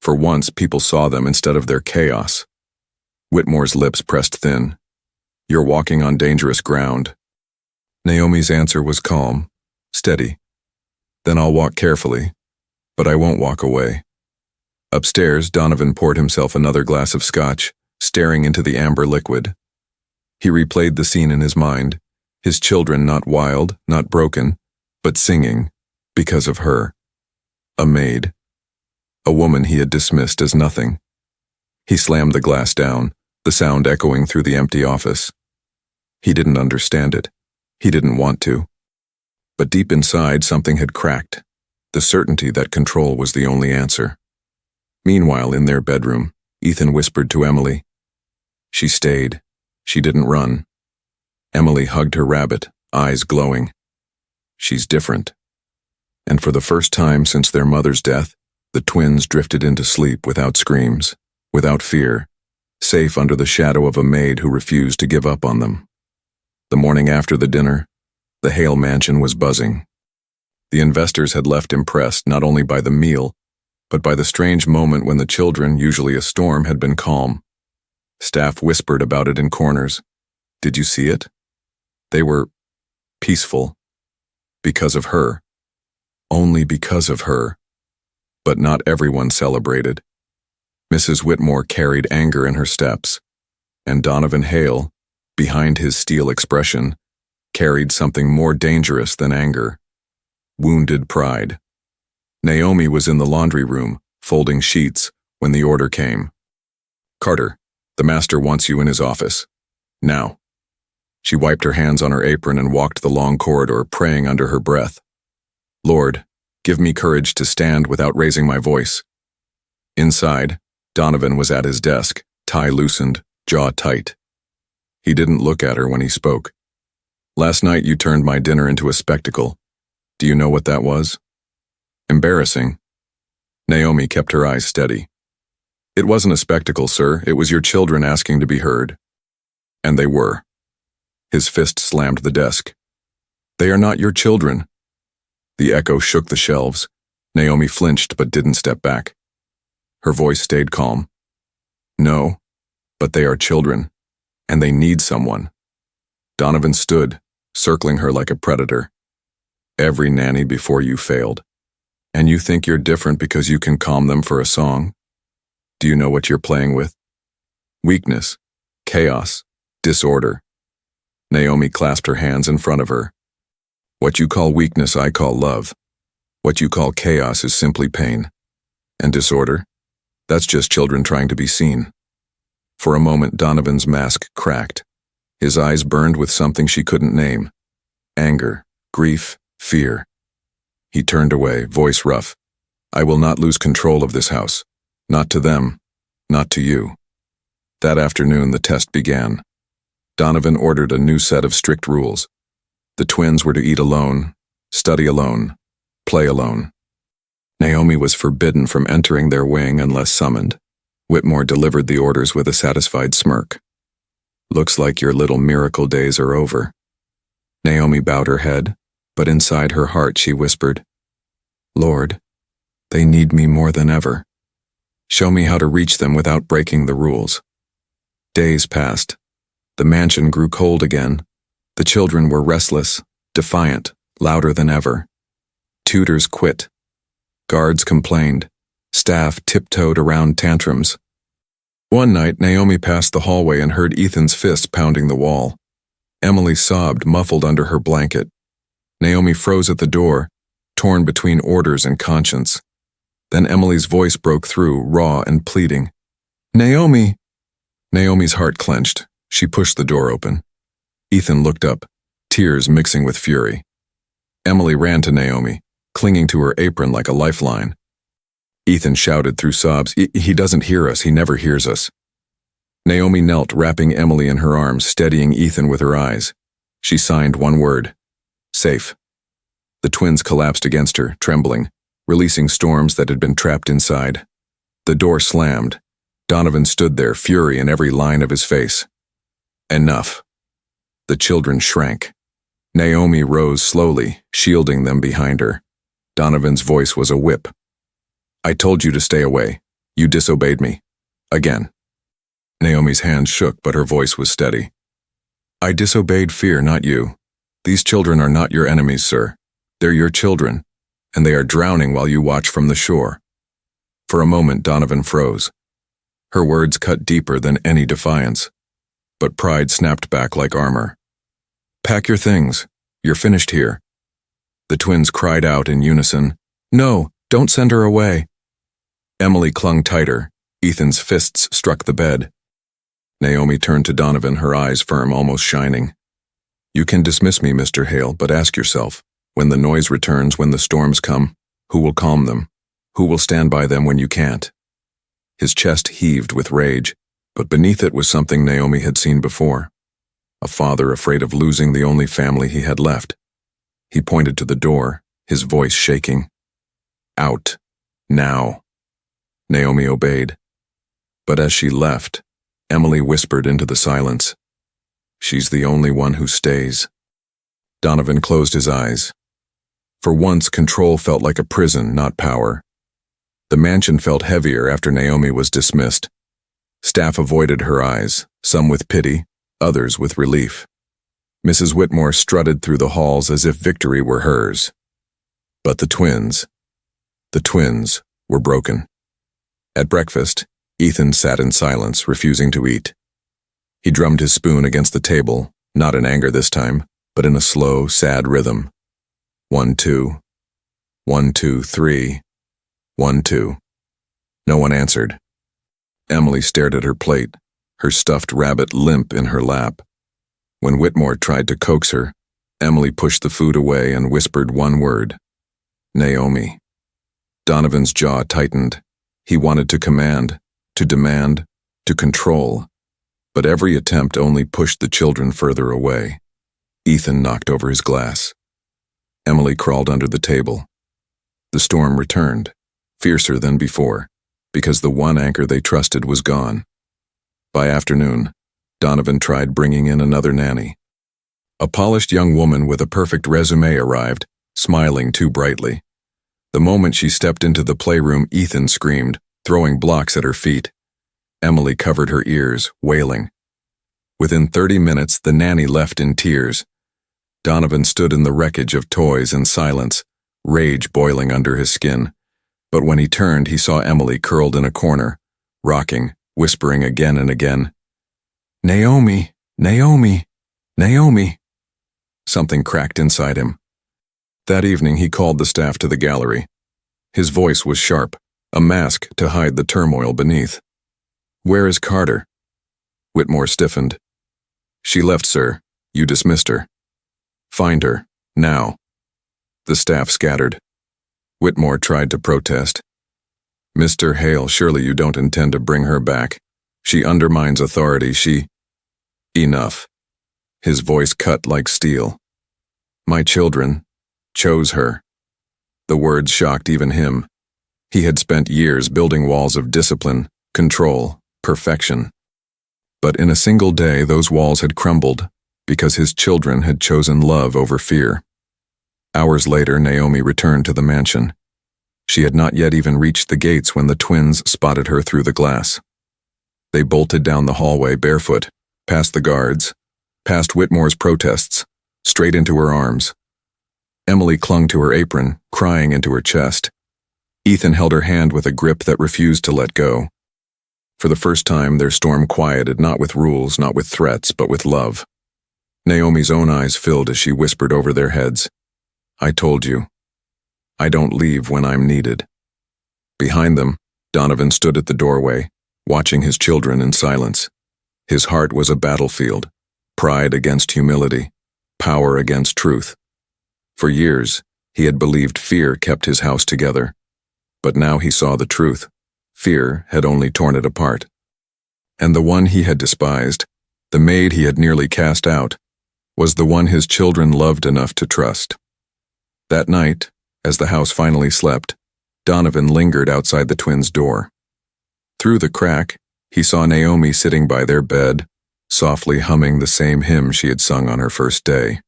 Speaker 1: For once, people saw them instead of their chaos. Whitmore's lips pressed thin. You're walking on dangerous ground. Naomi's answer was calm, steady. Then I'll walk carefully, but I won't walk away. Upstairs, Donovan poured himself another glass of scotch, staring into the amber liquid. He replayed the scene in his mind, his children not wild, not broken, but singing, because of her. A maid. A woman he had dismissed as nothing. He slammed the glass down, the sound echoing through the empty office. He didn't understand it. He didn't want to. But deep inside, something had cracked, the certainty that control was the only answer. Meanwhile, in their bedroom, Ethan whispered to Emily. She stayed. She didn't run. Emily hugged her rabbit, eyes glowing. She's different. And for the first time since their mother's death, the twins drifted into sleep without screams, without fear, safe under the shadow of a maid who refused to give up on them. The morning after the dinner, the Hale mansion was buzzing. The investors had left impressed not only by the meal, but by the strange moment when the children, usually a storm, had been calm. Staff whispered about it in corners. Did you see it? They were peaceful. Because of her. Only because of her. But not everyone celebrated. Mrs. Whitmore carried anger in her steps, and Donovan Hale, behind his steel expression, carried something more dangerous than anger. Wounded pride. Naomi was in the laundry room, folding sheets, when the order came. Carter, the master wants you in his office. Now. She wiped her hands on her apron and walked the long corridor, praying under her breath. Lord, give me courage to stand without raising my voice. Inside, Donovan was at his desk, tie loosened, jaw tight. He didn't look at her when he spoke. Last night you turned my dinner into a spectacle. Do you know what that was? Embarrassing. Naomi kept her eyes steady. It wasn't a spectacle, sir. It was your children asking to be heard. And they were. His fist slammed the desk. They are not your children. The echo shook the shelves. Naomi flinched but didn't step back. Her voice stayed calm. No, but they are children, and they need someone. Donovan stood, circling her like a predator. Every nanny before you failed. And you think you're different because you can calm them for a song? Do you know what you're playing with? Weakness, chaos, disorder. Naomi clasped her hands in front of her. What you call weakness, I call love. What you call chaos is simply pain. And disorder? That's just children trying to be seen. For a moment, Donovan's mask cracked. His eyes burned with something she couldn't name. Anger, grief, fear. He turned away, voice rough. I will not lose control of this house. Not to them. Not to you. That afternoon, the test began. Donovan ordered a new set of strict rules. The twins were to eat alone, study alone, play alone. Naomi was forbidden from entering their wing unless summoned. Whitmore delivered the orders with a satisfied smirk. Looks like your little miracle days are over. Naomi bowed her head, but inside her heart she whispered, Lord, they need me more than ever. Show me how to reach them without breaking the rules. Days passed. The mansion grew cold again. The children were restless, defiant, louder than ever. Tutors quit. Guards complained. Staff tiptoed around tantrums. One night, Naomi passed the hallway and heard Ethan's fist pounding the wall. Emily sobbed, muffled under her blanket. Naomi froze at the door, torn between orders and conscience. Then Emily's voice broke through, raw and pleading. Naomi! Naomi's heart clenched. She pushed the door open. Ethan looked up, tears mixing with fury. Emily ran to Naomi, clinging to her apron like a lifeline. Ethan shouted through sobs, He doesn't hear us, he never hears us. Naomi knelt, wrapping Emily in her arms, steadying Ethan with her eyes. She signed one word. Safe. The twins collapsed against her, trembling, releasing storms that had been trapped inside. The door slammed. Donovan stood there, fury in every line of his face. Enough. The children shrank. Naomi rose slowly, shielding them behind her. Donovan's voice was a whip. I told you to stay away. You disobeyed me. Again. Naomi's hands shook, but her voice was steady. I disobeyed fear, not you. These children are not your enemies, sir. They're your children, and they are drowning while you watch from the shore. For a moment, Donovan froze. Her words cut deeper than any defiance, but pride snapped back like armor. Pack your things. You're finished here. The twins cried out in unison, No, don't send her away. Emily clung tighter. Ethan's fists struck the bed. Naomi turned to Donovan, her eyes firm, almost shining. You can dismiss me, Mr. Hale, but ask yourself, when the noise returns, when the storms come, who will calm them? Who will stand by them when you can't? His chest heaved with rage, but beneath it was something Naomi had seen before. A father afraid of losing the only family he had left. He pointed to the door, his voice shaking. Out. Now. Naomi obeyed. But as she left, Emily whispered into the silence. She's the only one who stays. Donovan closed his eyes. For once, control felt like a prison, not power. The mansion felt heavier after Naomi was dismissed. Staff avoided her eyes, some with pity, others with relief. Mrs. Whitmore strutted through the halls as if victory were hers. But the twins were broken. At breakfast, Ethan sat in silence, refusing to eat. He drummed his spoon against the table, not in anger this time, but in a slow, sad rhythm. 1, 2. 1, 2, 3. 1, 2. No one answered. Emily stared at her plate, her stuffed rabbit limp in her lap. When Whitmore tried to coax her, Emily pushed the food away and whispered one word. Naomi. Donovan's jaw tightened. He wanted to command, to demand, to control, but every attempt only pushed the children further away. Ethan knocked over his glass. Emily crawled under the table. The storm returned, fiercer than before, because the one anchor they trusted was gone. By afternoon, Donovan tried bringing in another nanny. A polished young woman with a perfect resume arrived, smiling too brightly. The moment she stepped into the playroom, Ethan screamed, throwing blocks at her feet. Emily covered her ears, wailing. Within 30 minutes, the nanny left in tears. Donovan stood in the wreckage of toys in silence, rage boiling under his skin. But when he turned, he saw Emily curled in a corner, rocking, whispering again and again, Naomi, Naomi, Naomi. Something cracked inside him. That evening, he called the staff to the gallery. His voice was sharp. a mask to hide the turmoil beneath. "Where is Carter?" Whitmore stiffened. "She left, sir. You dismissed her." "Find her, now." The staff scattered. Whitmore tried to protest. "Mr. Hale, surely you don't intend to bring her back. She undermines authority, she—" "Enough." His voice cut like steel. "My children chose her." The words shocked even him. He had spent years building walls of discipline, control, perfection. But in a single day those walls had crumbled because his children had chosen love over fear. Hours later, Naomi returned to the mansion. She had not yet even reached the gates when the twins spotted her through the glass. They bolted down the hallway barefoot, past the guards, past Whitmore's protests, straight into her arms. Emily clung to her apron, crying into her chest. Ethan held her hand with a grip that refused to let go. For the first time, their storm quieted, not with rules, not with threats, but with love. Naomi's own eyes filled as she whispered over their heads, "I told you. I don't leave when I'm needed." Behind them, Donovan stood at the doorway, watching his children in silence. His heart was a battlefield, pride against humility, power against truth. For years, he had believed fear kept his house together. But now he saw the truth. Fear had only torn it apart. And the one he had despised, the maid he had nearly cast out, was the one his children loved enough to trust. That night, as the house finally slept, Donovan lingered outside the twins' door. Through the crack, he saw Naomi sitting by their bed, softly humming the same hymn she had sung on her first day.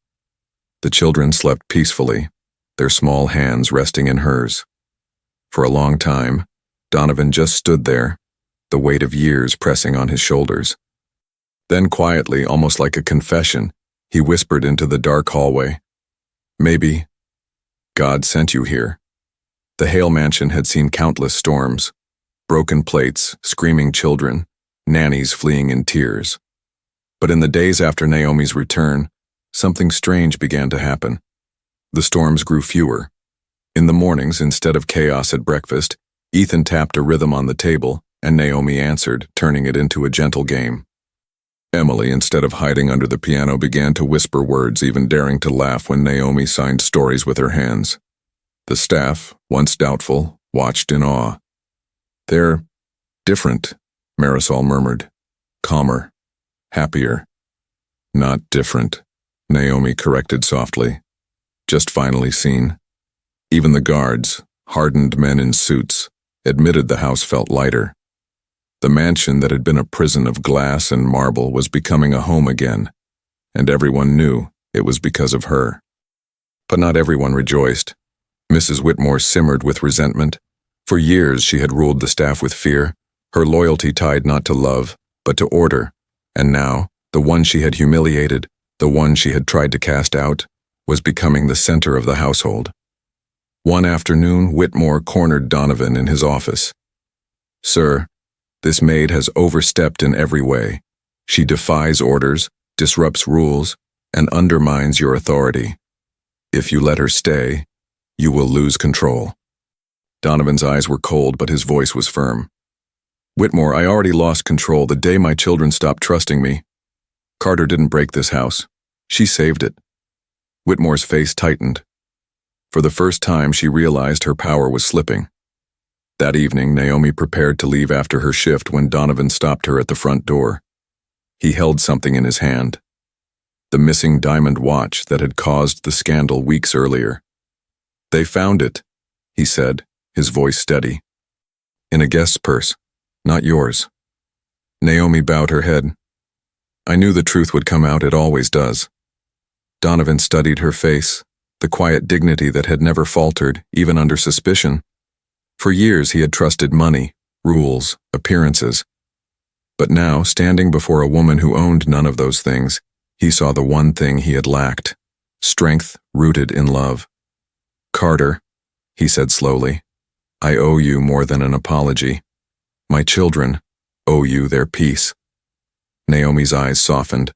Speaker 1: The children slept peacefully, their small hands resting in hers. For a long time, Donovan just stood there, the weight of years pressing on his shoulders. Then quietly, almost like a confession, he whispered into the dark hallway, "Maybe God sent you here." The Hale mansion had seen countless storms, broken plates, screaming children, nannies fleeing in tears. But in the days after Naomi's return, something strange began to happen. The storms grew fewer. In the mornings, instead of chaos at breakfast, Ethan tapped a rhythm on the table, and Naomi answered, turning it into a gentle game. Emily, instead of hiding under the piano, began to whisper words, even daring to laugh when Naomi signed stories with her hands. The staff, once doubtful, watched in awe. "They're different," Marisol murmured. "Calmer, happier." "Not different," Naomi corrected softly. "Just finally seen." Even the guards, hardened men in suits, admitted the house felt lighter. The mansion that had been a prison of glass and marble was becoming a home again, and everyone knew it was because of her. But not everyone rejoiced. Mrs. Whitmore simmered with resentment. For years she had ruled the staff with fear, her loyalty tied not to love, but to order, and now, the one she had humiliated, the one she had tried to cast out, was becoming the center of the household. One afternoon, Whitmore cornered Donovan in his office. "Sir, this maid has overstepped in every way. She defies orders, disrupts rules, and undermines your authority. If you let her stay, you will lose control." Donovan's eyes were cold, but his voice was firm. "Whitmore, I already lost control the day my children stopped trusting me. Carter didn't break this house. She saved it." Whitmore's face tightened. For the first time, she realized her power was slipping. That evening, Naomi prepared to leave after her shift when Donovan stopped her at the front door. He held something in his hand. The missing diamond watch that had caused the scandal weeks earlier. "They found it," he said, his voice steady. "In a guest's purse, not yours." Naomi bowed her head. "I knew the truth would come out, it always does." Donovan studied her face, the quiet dignity that had never faltered, even under suspicion. For years he had trusted money, rules, appearances. But now, standing before a woman who owned none of those things, he saw the one thing he had lacked: strength rooted in love. "Carter," he said slowly, "I owe you more than an apology. My children owe you their peace." Naomi's eyes softened.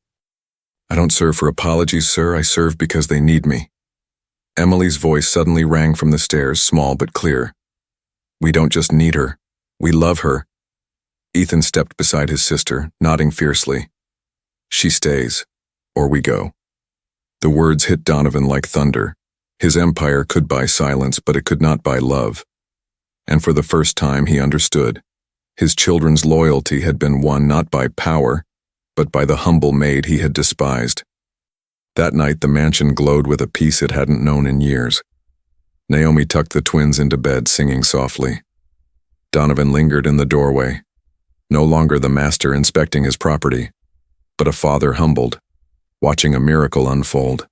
Speaker 1: "I don't serve for apologies, sir. I serve because they need me." Emily's voice suddenly rang from the stairs, small but clear. We don't just need her. We love her. Ethan stepped beside his sister, nodding fiercely. She stays, or we go. The words hit Donovan like thunder. His empire could buy silence, but it could not buy love. And for the first time he understood. His children's loyalty had been won not by power, but by the humble maid he had despised. That night the mansion glowed with a peace it hadn't known in years. Naomi tucked the twins into bed, singing softly. Donovan lingered in the doorway, no longer the master inspecting his property, but a father humbled, watching a miracle unfold.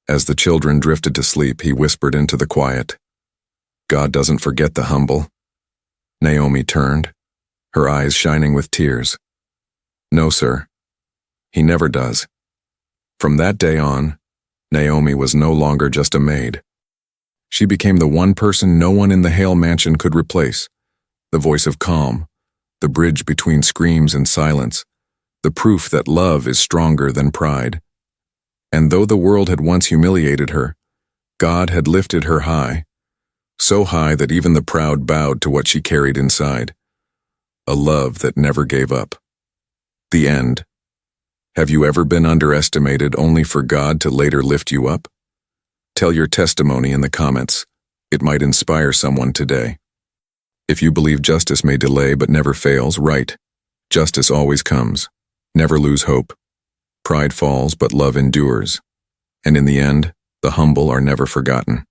Speaker 1: As the children drifted to sleep, he whispered into the quiet, "God doesn't forget the humble." Naomi turned, her eyes shining with tears. "No, sir. He never does." From that day on, Naomi was no longer just a maid. She became the one person no one in the Hale mansion could replace, the voice of calm, the bridge between screams and silence, the proof that love is stronger than pride. And though the world had once humiliated her, God had lifted her high, so high that even the proud bowed to what she carried inside, a love that never gave up. The end. Have you ever been underestimated only for God to later lift you up? Tell your testimony in the comments. It might inspire someone today. If you believe justice may delay but never fails, write, "Justice always comes. Never lose hope. Pride falls but love endures. And in the end, the humble are never forgotten."